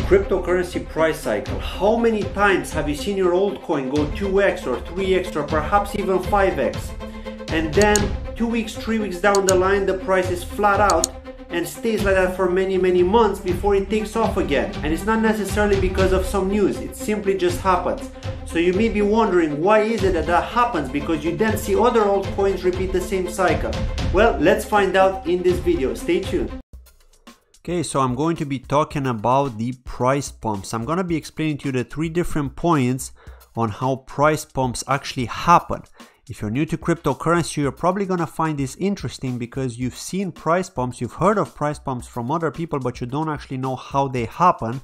Cryptocurrency price cycle. How many times have you seen your altcoin go 2x or 3x or perhaps even 5x? And then 2 weeks, 3 weeks down the line, the price is flat out and stays like that for many months before it takes off again. And it's not necessarily because of some news, it simply just happens. So you may be wondering, why is it that happens? Because you then see other altcoins repeat the same cycle. Well, let's find out in this video. Stay tuned. Okay, so I'm going to be talking about the price pumps. I'm going to be explaining to you the 3 different points on how price pumps actually happen. If you're new to cryptocurrency, you're probably going to find this interesting because you've seen price pumps, you've heard of price pumps from other people, but you don't actually know how they happen.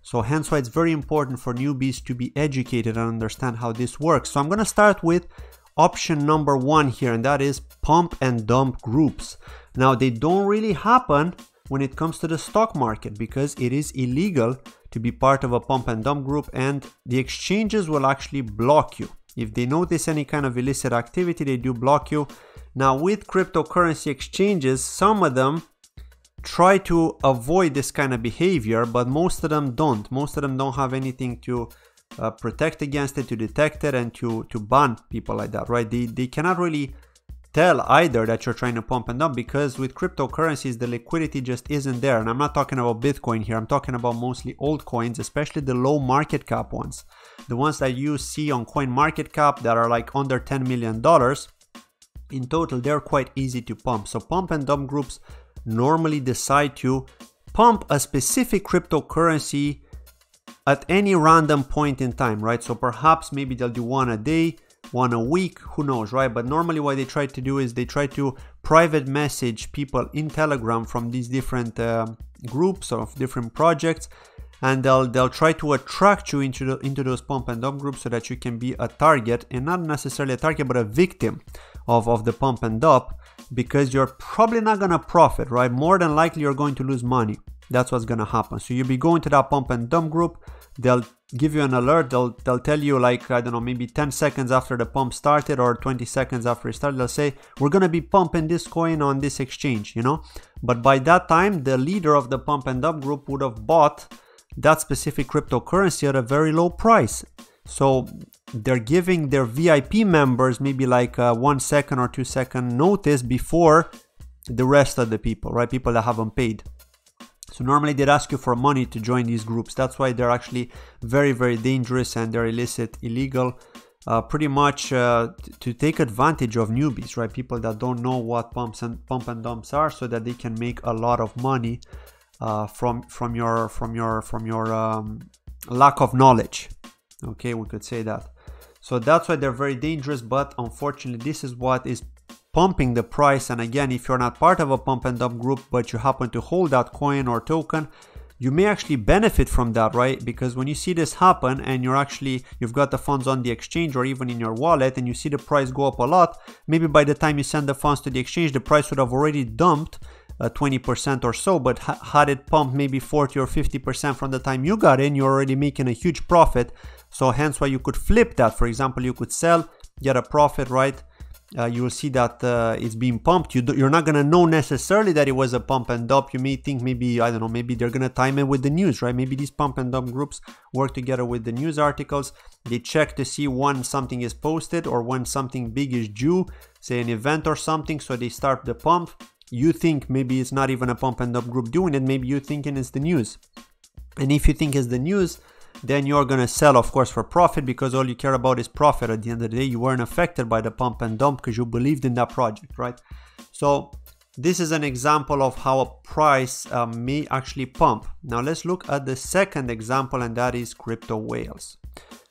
So hence why it's very important for newbies to be educated and understand how this works. So I'm going to start with option number 1 here, and that is pump and dump groups. Now, they don't really happen when it comes to the stock market because it is illegal to be part of a pump and dump group, and the exchanges will actually block you. If they notice any kind of illicit activity, they do block you. Now, with cryptocurrency exchanges, some of them try to avoid this kind of behavior, but most of them don't. Most of them don't have anything to protect against it, to detect it, and to ban people like that, right? They cannot really tell either that you're trying to pump and dump because with cryptocurrencies, the liquidity just isn't there. And I'm not talking about Bitcoin here. I'm talking about mostly altcoins, especially the low market cap ones. The ones that you see on CoinMarketCap that are like under $10 million. In total, they're quite easy to pump. So pump and dump groups normally decide to pump a specific cryptocurrency at any random point in time, right? So perhaps maybe they'll do one a day, one a week, who knows, right? But normally what they try to do is they try to private message people in Telegram from these different groups of different projects, and they'll try to attract you into those pump and dump groups so that you can be a target, and not necessarily a target but a victim of the pump and dump, because you're probably not going to profit, right? More than likely you're going to lose money. That's what's going to happen. So you'll be going to that pump and dump group, they'll give you an alert, they'll tell you, like, I don't know, maybe 10 seconds after the pump started or 20 seconds after it started, they'll say, we're going to be pumping this coin on this exchange, you know? But by that time, the leader of the pump and dump group would have bought that specific cryptocurrency at a very low price. So they're giving their VIP members maybe like a 1 second or 2 second notice before the rest of the people, right? People that haven't paid. So normally they'd ask you for money to join these groups. That's why they're actually very dangerous, and they're illicit, illegal, pretty much to take advantage of newbies, right? People that don't know what pump and dumps are, so that they can make a lot of money from your lack of knowledge. Okay, we could say that. So that's why they're very dangerous, but unfortunately this is what is pumping the price. And again, if you're not part of a pump and dump group but you happen to hold that coin or token, you may actually benefit from that, right? Because when you see this happen and you've got the funds on the exchange or even in your wallet, and you see the price go up a lot, maybe by the time you send the funds to the exchange, the price would have already dumped 20% or so, but had it pumped maybe 40 or 50% from the time you got in, you're already making a huge profit. So hence why you could flip that. For example, you could sell, get a profit, right? You will see that it's being pumped. You're not going to know necessarily that it was a pump and dump. You may think maybe, I don't know, maybe they're going to time it with the news, right? Maybe these pump and dump groups work together with the news articles. They check to see when something is posted or when something big is due, say an event or something, so they start the pump. You think maybe it's not even a pump and dump group doing it, maybe you're thinking it's the news. And if you think it's the news, then you're going to sell, of course, for profit, because all you care about is profit. At the end of the day, you weren't affected by the pump and dump because you believed in that project, right? So this is an example of how a price may actually pump. Now let's look at the second example, and that is crypto whales.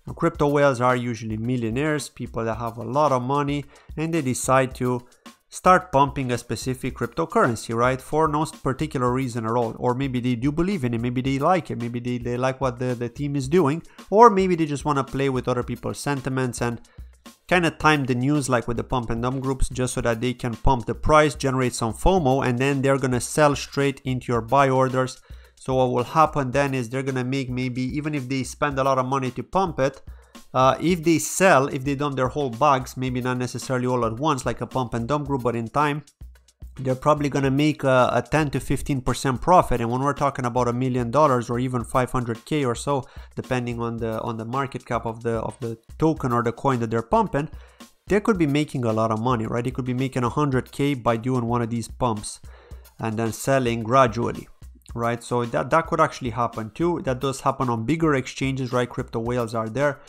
Now, crypto whales are usually millionaires, people that have a lot of money, and they decide to start pumping a specific cryptocurrency, right? For no particular reason at all. Or maybe they do believe in it, maybe they like it, maybe they like what the team is doing, or maybe they just want to play with other people's sentiments and kind of time the news like with the pump and dump groups, just so that they can pump the price, generate some FOMO, and then they're going to sell straight into your buy orders. So what will happen then is they're going to make, maybe even if they spend a lot of money to pump it, if they sell, if they dump their whole bags, maybe not necessarily all at once like a pump and dump group, but in time, they're probably going to make a 10 to 15% profit. And when we're talking about $1 million or even 500K or so, depending on the market cap of the token or the coin that they're pumping, they could be making a lot of money, right? They could be making 100K by doing one of these pumps and then selling gradually, right? So that could actually happen too. That does happen on bigger exchanges, right? Crypto whales are there.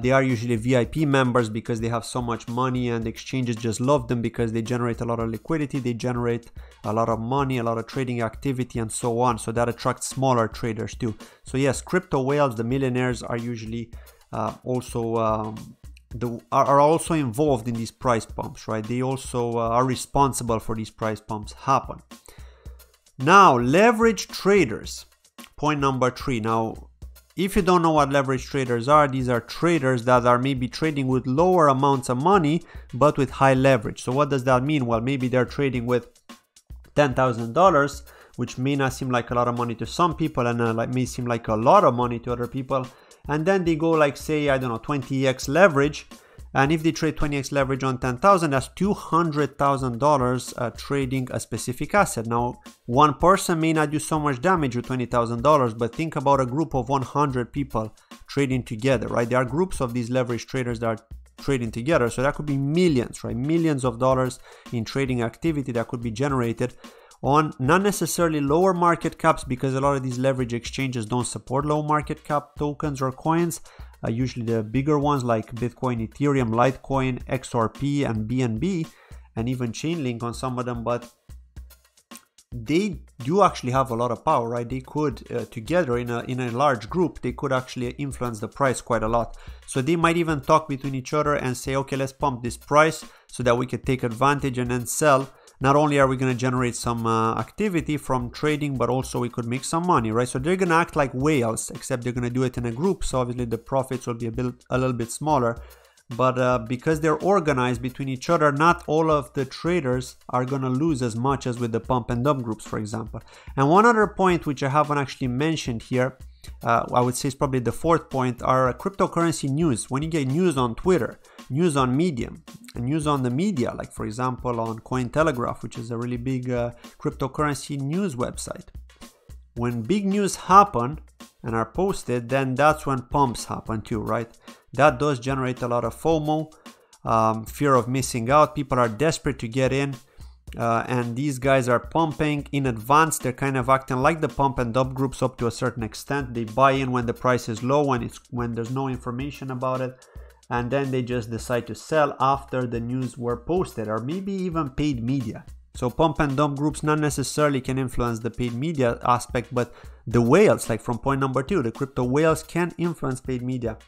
They are usually VIP members because they have so much money, and exchanges just love them because they generate a lot of liquidity, they generate a lot of money, a lot of trading activity, and so on. So that attracts smaller traders too. So yes, crypto whales, the millionaires, are usually also involved in these price pumps, right? They also are responsible for these price pumps happen. Now, leverage traders, point number 3. Now, if you don't know what leverage traders are, these are traders that are maybe trading with lower amounts of money, but with high leverage. So what does that mean? Well, maybe they're trading with $10,000, which may not seem like a lot of money to some people, and may seem like a lot of money to other people. And then they go like, say, I don't know, 20x leverage. And if they trade 20x leverage on 10,000, that's $200,000 trading a specific asset. Now, one person may not do so much damage with $20,000, but think about a group of 100 people trading together, right? There are groups of these leverage traders that are trading together. So that could be millions, right? Millions of dollars in trading activity that could be generated on not necessarily lower market caps, because a lot of these leverage exchanges don't support low market cap tokens or coins. Usually the bigger ones like Bitcoin, Ethereum, Litecoin, XRP, and BNB, and even Chainlink on some of them. But they do actually have a lot of power, right? They could together in a large group, they could actually influence the price quite a lot. So they might even talk between each other and say, okay, let's pump this price so that we could take advantage and then sell. Not only are we going to generate some activity from trading, but also we could make some money, right? So they're going to act like whales, except they're going to do it in a group. So obviously the profits will be a little bit smaller. But because they're organized between each other, not all of the traders are going to lose as much as with the pump and dump groups, for example. And one other point which I haven't actually mentioned here, I would say is probably the 4th point, are cryptocurrency news. When you get news on Twitter, news on Medium, and news on the media, like for example on Cointelegraph, which is a really big cryptocurrency news website. When big news happen and are posted, then that's when pumps happen too, right? That does generate a lot of FOMO, fear of missing out. People are desperate to get in, and these guys are pumping in advance. They're kind of acting like the pump and dump groups up to a certain extent. They buy in when the price is low, when there's no information about it, and then they just decide to sell after the news were posted, or maybe even paid media. So pump and dump groups not necessarily can influence the paid media aspect, but the whales, like from point number 2, the crypto whales can influence paid media.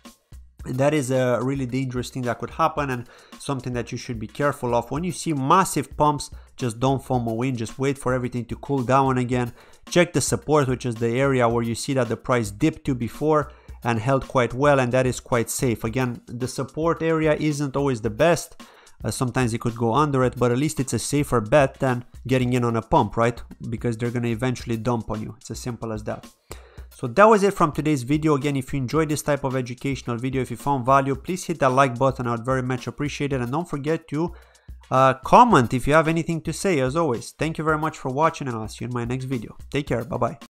And that is a really dangerous thing that could happen, and something that you should be careful of. When you see massive pumps, just don't FOMO in, just wait for everything to cool down again. Check the support, which is the area where you see that the price dipped to before and held quite well, and that is quite safe. Again, the support area isn't always the best. Sometimes it could go under it, but at least it's a safer bet than getting in on a pump, right? Because they're going to eventually dump on you. It's as simple as that. So that was it from today's video. Again, if you enjoyed this type of educational video, if you found value, please hit that like button. I would very much appreciate it. And don't forget to comment if you have anything to say. As always, thank you very much for watching, and I'll see you in my next video. Take care. Bye-bye.